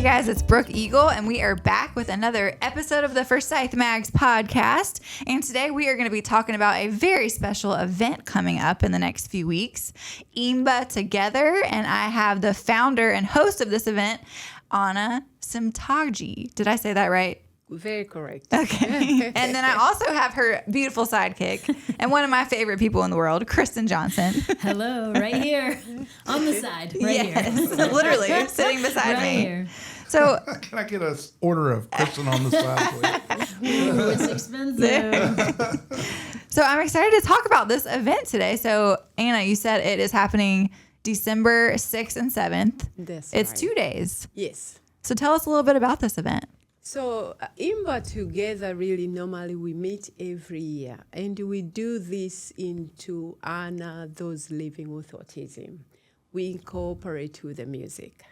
Hey guys, it's Brooke Eagle, and we are back with another episode of the Forsyth Mags podcast. And today we are going to be talking about a very special event coming up in the next few weeks, IMBA Together. And I have the founder and host of this event, Sintaji. Did I say that right? Very correct. Okay. And then I also have her beautiful sidekick and one of my favorite people in the world, Kristin Johnson. Hello, right here on the side, right yes, here. Literally sitting beside Right me. here. So, Can I get an order of Kristin on the side, please? Ooh, it's expensive. so I'm excited to talk about this event today. So, Anna, you said it is happening December 6th and 7th. That's It's right. 2 days. Yes. So tell us a little bit about this event. So IMBA Together, really, normally we meet every year, and we do this to honor those living with autism. We incorporate with the music.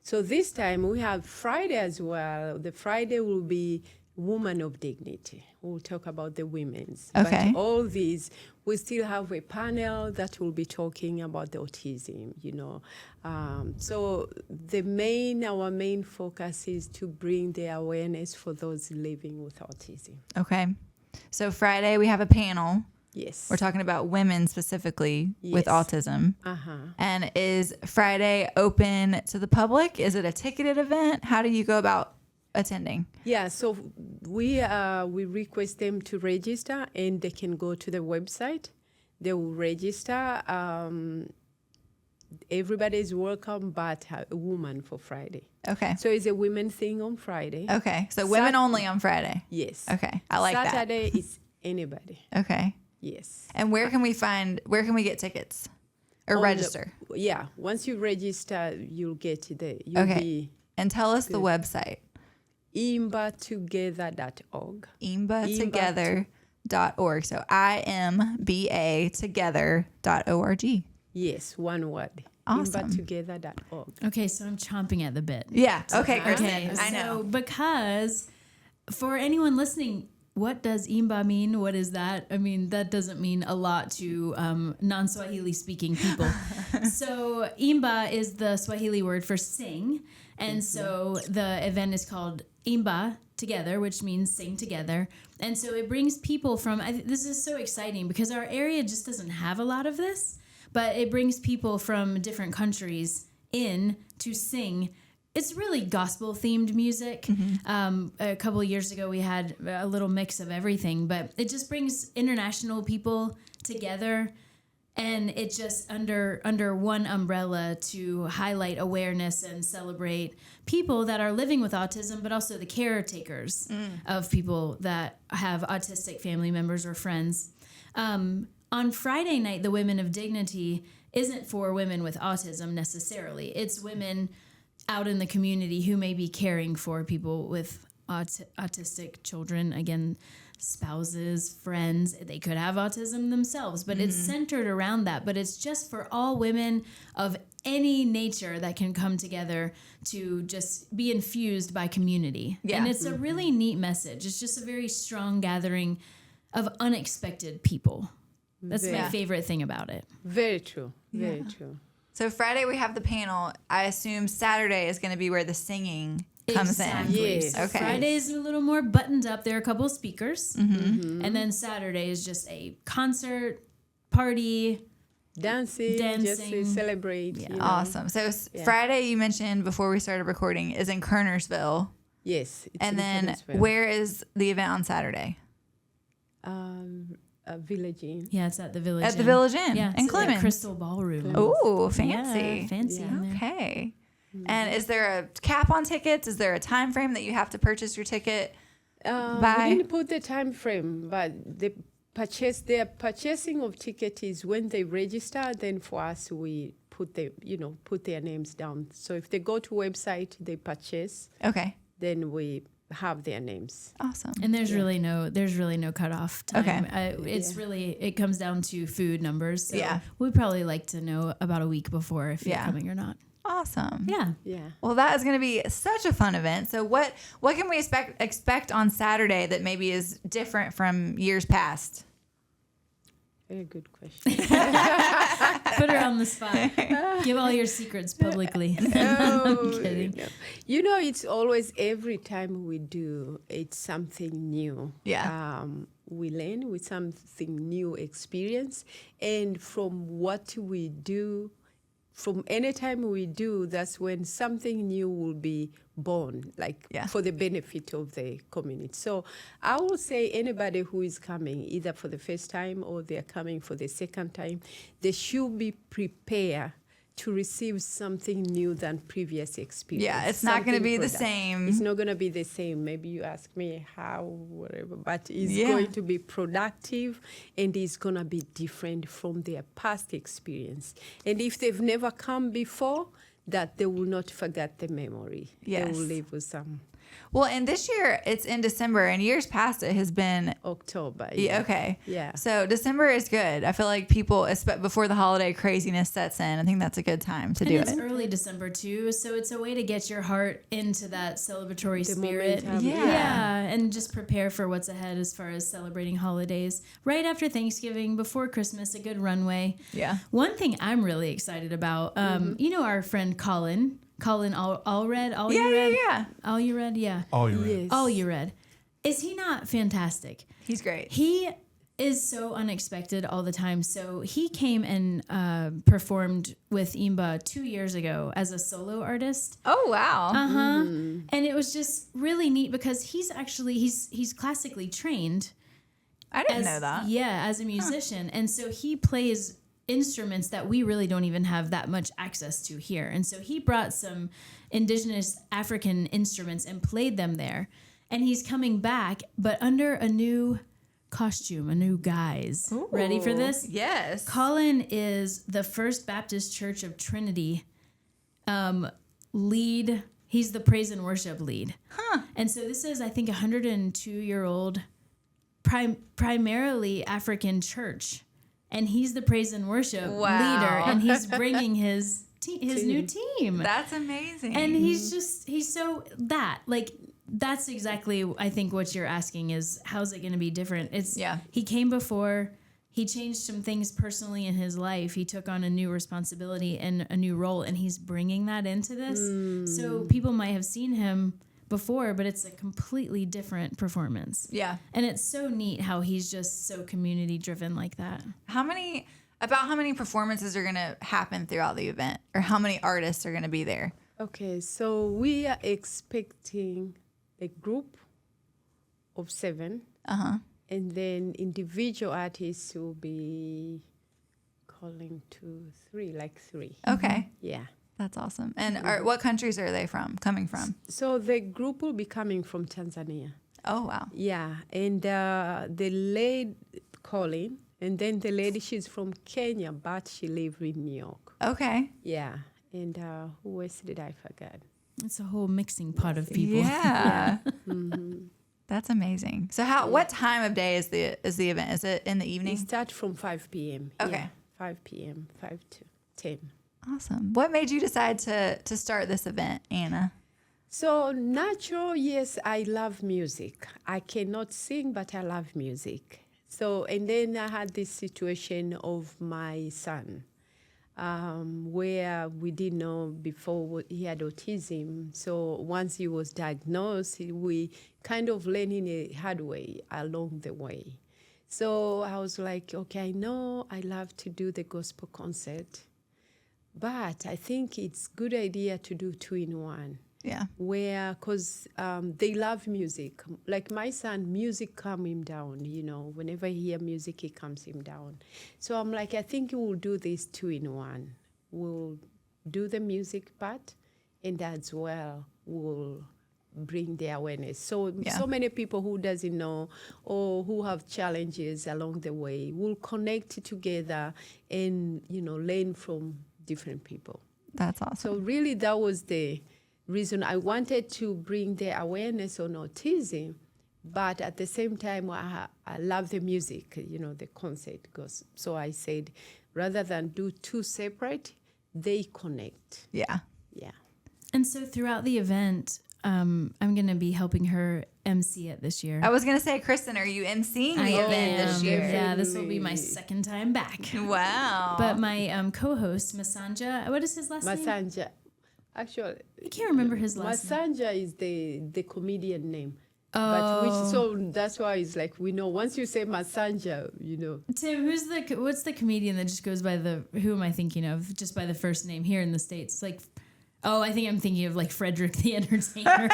So this time we have Friday as well. The Friday will be Woman of Dignity. We'll talk about the women's. Okay. But all these, we still have a panel that will be talking about the autism, you know. So our main focus is to bring the awareness for those living with autism. Okay. So Friday we have a panel. Yes. We're talking about women specifically with Yes. autism. Uh-huh. And is Friday open to the public? Is it a ticketed event? How do you go about attending? Yeah, so we request them to register, and they can go to the website. They will register. Everybody is welcome, but a woman for Friday. Okay. So it's a women thing on Friday. Okay. So women only on Friday. Yes. Okay. I like that. Saturday is anybody. Okay. Yes. And where can we get tickets or On register? Yeah. Once you register, you'll get it there. You'll Okay. be And tell us the website. imbatogether.org. IMBAtogether.org. So IMBA together.org. Yes, one word. Awesome. Imbatogether.org. Okay, so I'm chomping at the bit. Yeah. Okay, Kristin. Okay, I know. So because for anyone listening, what does IMBA mean? What is that? I mean, that doesn't mean a lot to non-Swahili speaking people. So IMBA is the Swahili word for sing. And so the event is called IMBA Together, which means sing together. And so it brings people from, this is so exciting because our area just doesn't have a lot of this, but it brings people from different countries in to sing. It's really gospel themed music. A couple of years ago, we had a little mix of everything, but it just brings international people together. And it's just under one umbrella to highlight awareness and celebrate people that are living with autism, but also the caretakers of people that have autistic family members or friends. On Friday night, the Women of Dignity isn't for women with autism necessarily. It's women out in the community who may be caring for people with autistic children. Again, spouses, friends, they could have autism themselves, but it's centered around that. But it's just for all women of any nature that can come together to just be infused by community. Yeah. And it's a really neat message. It's just a very strong gathering of unexpected people. That's my favorite thing about it. Very true. Very true. So Friday we have the panel. I assume Saturday is going to be where the singing comes Exactly. in. Yes. So Okay. Friday is a little more buttoned up. There are a couple of speakers. And then Saturday is just a concert, party. Dancing, just to celebrate. Yeah. You know. Awesome. So Friday you mentioned before we started recording is in Kernersville. Yes. It's And in then Venezuela. where is the event on Saturday? Village Inn. Yeah, it's at the Village At the Inn. Village Inn Yeah, in it's in the Clemens. Crystal Ballroom. Oh, fancy. Yeah, fancy in there. Okay. And is there a cap on tickets? Is there a time frame that you have to purchase your ticket by? We didn't put the time frame, but their purchasing of ticket is when they register. Then for us, we put their names down. So if they go to website, they purchase. Okay. Then we have their names. Awesome. And there's really no cutoff time. Okay. It's really, it comes down to food numbers. So Yeah. we'd probably like to know about a week before if you're coming or not. Awesome. Yeah. Yeah. Well, that is going to be such a fun event. So what can we expect on Saturday that maybe is different from years past? Very good question. Put her on the spot. Give all your secrets publicly. I'm kidding. No. You know, it's always every time we do, it's something new. Yeah. We learn with something new experience. And from what we do, from any time we do, that's when something new will be born, like for the benefit of the community. So I would say anybody who is coming, either for the first time or they're coming for the second time, they should be prepared to receive something new than previous experience. Yeah, it's not going to be the same. It's not going to be the same. Maybe you ask me how, whatever, but it's going to be productive and it's going to be different from their past experience. And if they've never come before, that they will not forget the memory. Yes. They will live with some. Well, and this year it's in December, and years past it has been October. Yeah. Okay. Yeah. So December is good. I feel like people, before the holiday craziness sets in, I think that's a good time to do it's it. early December too, so it's a way to get your heart into that celebratory spirit. momentum. Yeah, and just prepare for what's ahead as far as celebrating holidays. Right after Thanksgiving, before Christmas, a good runway. Yeah. One thing I'm really excited about, you know, our friend Colin Allred. Yeah. All you read, yeah. All you read. Yes. All you read. Is he not fantastic? He's great. He is so unexpected all the time. So he came and performed with IMBA 2 years ago as a solo artist. Oh, wow. And it was just really neat because he's classically trained. I didn't know that. Yeah, as a musician. And so he plays instruments that we really don't even have that much access to here. And so he brought some indigenous African instruments and played them there. And he's coming back, but under a new costume, a new guise. Ooh. Ready for this? Yes. Colin is the First Baptist Church of Trinity lead. He's the praise and worship lead. Huh. And so this is, I think, a 102-year-old primarily African church. And he's the praise and worship leader. And he's bringing his new team. That's amazing. And that's exactly, I think, what you're asking is, how's it going to be different? He came before, he changed some things personally in his life. He took on a new responsibility and a new role, and he's bringing that into this. So people might have seen him before, but it's a completely different performance. Yeah. And it's so neat how he's just so community driven like that. How many performances are going to happen throughout the event, or how many artists are going to be there? Okay, so we are expecting a group of 7. And then individual artists will be calling 2, 3, like 3. Okay. Yeah. That's awesome. And what countries are they coming from? So the group will be coming from Tanzania. Oh, wow. Yeah, and the lady calling, and then the lady, she's from Kenya, but she lives in New York. Okay. Yeah, and who else did I forget? It's a whole mixing pot of people. Yeah. That's amazing. So what time of day is the event? Is it in the evening? It starts from 5 p.m. Okay. Yeah, 5 p.m., 5 to 10. Awesome. What made you decide to start this event, Anna? So natural, yes, I love music. I cannot sing, but I love music. So, and then I had this situation of my son, where we didn't know before he had autism. So once he was diagnosed, we kind of learned in a hard way along the way. So I was like, okay, I know I love to do the gospel concert, but I think it's a good idea to do 2-in-1. Yeah. Because they love music. Like my son, music calm him down, Whenever he hears music, it calms him down. So I'm like, I think we'll do this 2-in-1. We'll do the music part, and as well, we'll bring the awareness. So many people who doesn't know or who have challenges along the way will connect together and, learn from different people. That's awesome. So really that was the reason I wanted to bring the awareness on autism, but at the same time, I love the music, the concert goes. So I said, rather than do 2 separate, they connect. Yeah. Yeah. And so throughout the event, I'm going to be helping her MC it this year. I was gonna say, Kristin, are you emceeing the event this year? Yeah, this will be my second time back. Wow. But my co-host, Masanja, what is his last name? Masanja. Actually, I can't remember his last name. Masanja is the comedian name. Oh. So that's why it's like, we know once you say Masanja, you know. Tim, what's the comedian that just goes by who am I thinking of? Just by the first name here in the States. Like, I think I'm thinking of like Frederick the Entertainer.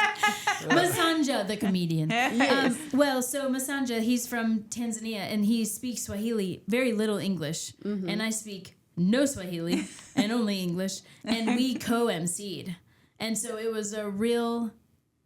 Masanja, the comedian. Yes. So Masanja, he's from Tanzania and he speaks Swahili, very little English. And I speak no Swahili and only English. And we co-emceed. And so it was a real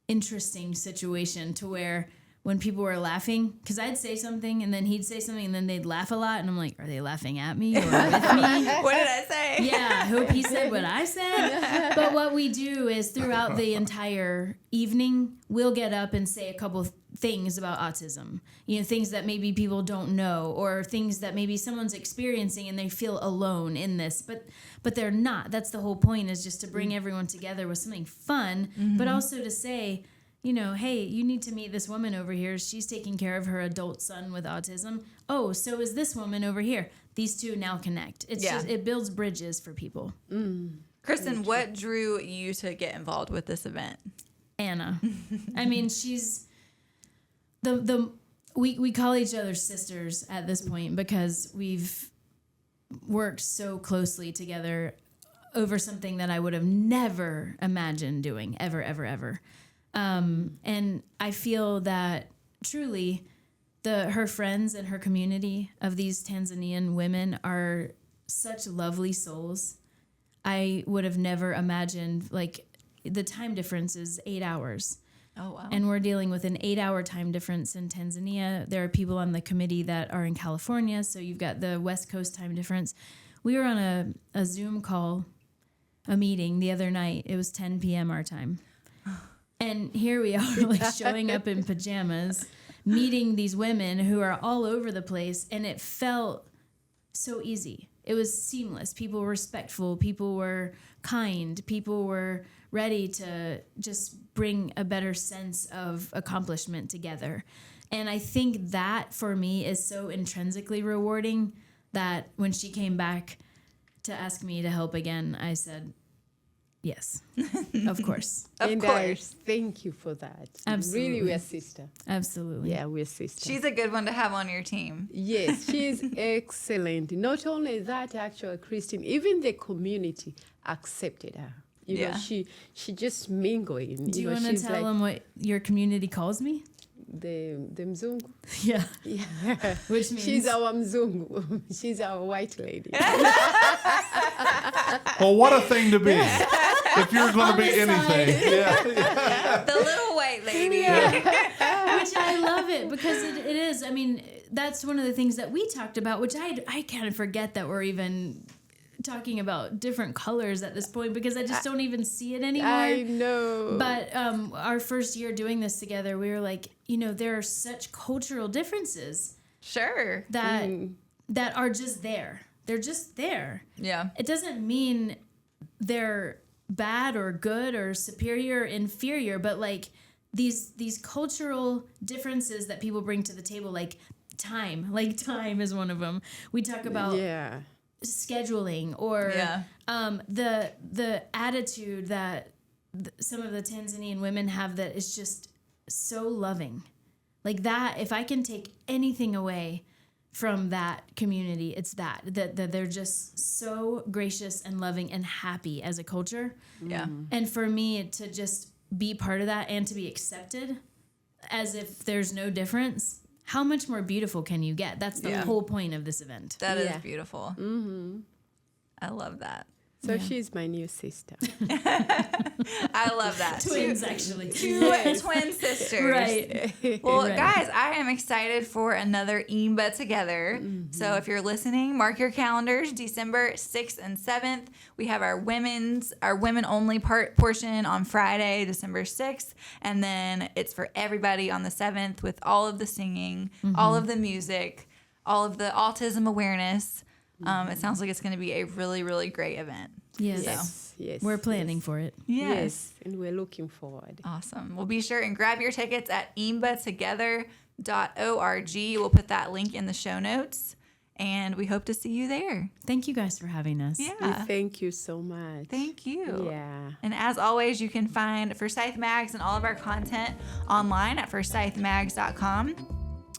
interesting situation to where when people were laughing, because I'd say something and then he'd say something and then they'd laugh a lot. And I'm like, are they laughing at me or with me? What did I say? Yeah, I hope he said what I said. But what we do is throughout the entire evening, we'll get up and say a couple things about autism. Things that maybe people don't know or things that maybe someone's experiencing and they feel alone in this. But they're not. That's the whole point, is just to bring everyone together with something fun, but also to say, hey, you need to meet this woman over here. She's taking care of her adult son with autism. Oh, so is this woman over here. These two now connect. It builds bridges for people. Kristin, what drew you to get involved with this event? Anna. I mean, she's we call each other sisters at this point because we've worked so closely together over something that I would have never imagined doing ever, ever, ever. And I feel that truly her friends and her community of these Tanzanian women are such lovely souls. I would have never imagined, like, the time difference is 8 hours. Oh, wow. And we're dealing with an 8-hour time difference in Tanzania. There are people on the committee that are in California, so you've got the West Coast time difference. We were on a Zoom call, a meeting the other night. It was 10 p.m. our time. And here we are, like, showing up in pajamas, meeting these women who are all over the place, and it felt so easy. It was seamless. People were respectful. People were kind. People were ready to just bring a better sense of accomplishment together. And I think that, for me, is so intrinsically rewarding that when she came back to ask me to help again, I said, yes, of course. Of course. Thank you for that. Absolutely. Really, we're sister. Absolutely. Yeah, we're sister. She's a good one to have on your team. Yes, she's excellent. Not only that, actually, Kristin, even the community accepted her. You know, she just mingling. Do you want to tell them what your community calls me? The Mzungu. Yeah. Yeah. Which means she's our Mzungu. She's our white lady. Well, what a thing to be. If you're going to be anything. Yeah. The little white lady. Which I love it because it is. I mean, that's one of the things that we talked about, which I kind of forget that we're even talking about different colors at this point because I just don't even see it anymore. I know. But our first year doing this together, we were like, there are such cultural differences. Sure. That are just there. They're just there. Yeah. It doesn't mean they're bad or good or superior or inferior, but like these cultural differences that people bring to the table, like time is one of them. We talk about scheduling or the attitude that some of the Tanzanian women have that is just so loving. Like that, if I can take anything away from that community, it's that they're just so gracious and loving and happy as a culture. Yeah. And for me to just be part of that and to be accepted as if there's no difference, how much more beautiful can you get? That's the whole point of this event. That is beautiful. Mm-hmm. I love that. So she's my new sister. I love that. Twins, actually. Two twin sisters. Right. Well, Right. guys, I am excited for another IMBA Together. Mm-hmm. So if you're listening, mark your calendars. December 6th and 7th. We have our women only portion on Friday, December 6th. And then it's for everybody on the 7th with all of the singing, all of the music, all of the autism awareness. It sounds like it's going to be a really, really great event. Yes. Yes. We're planning for it. Yes. And we're looking forward. Awesome. Well, be sure and grab your tickets at imbatogether.org. We'll put that link in the show notes, and we hope to see you there. Thank you guys for having us. Yeah. Thank you so much. Thank you. Yeah. And as always, you can find Forsyth Mags and all of our content online at forsythmags.com.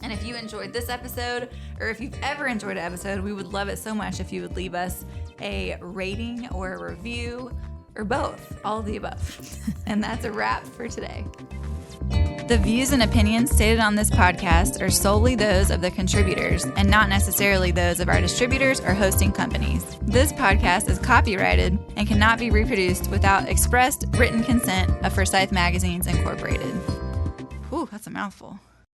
And if you enjoyed this episode, or if you've ever enjoyed an episode, we would love it so much if you would leave us a rating or a review, or both, all of the above. And that's a wrap for today. The views and opinions stated on this podcast are solely those of the contributors and not necessarily those of our distributors or hosting companies. This podcast is copyrighted and cannot be reproduced without expressed written consent of Forsyth Magazines Incorporated. Ooh, that's a mouthful.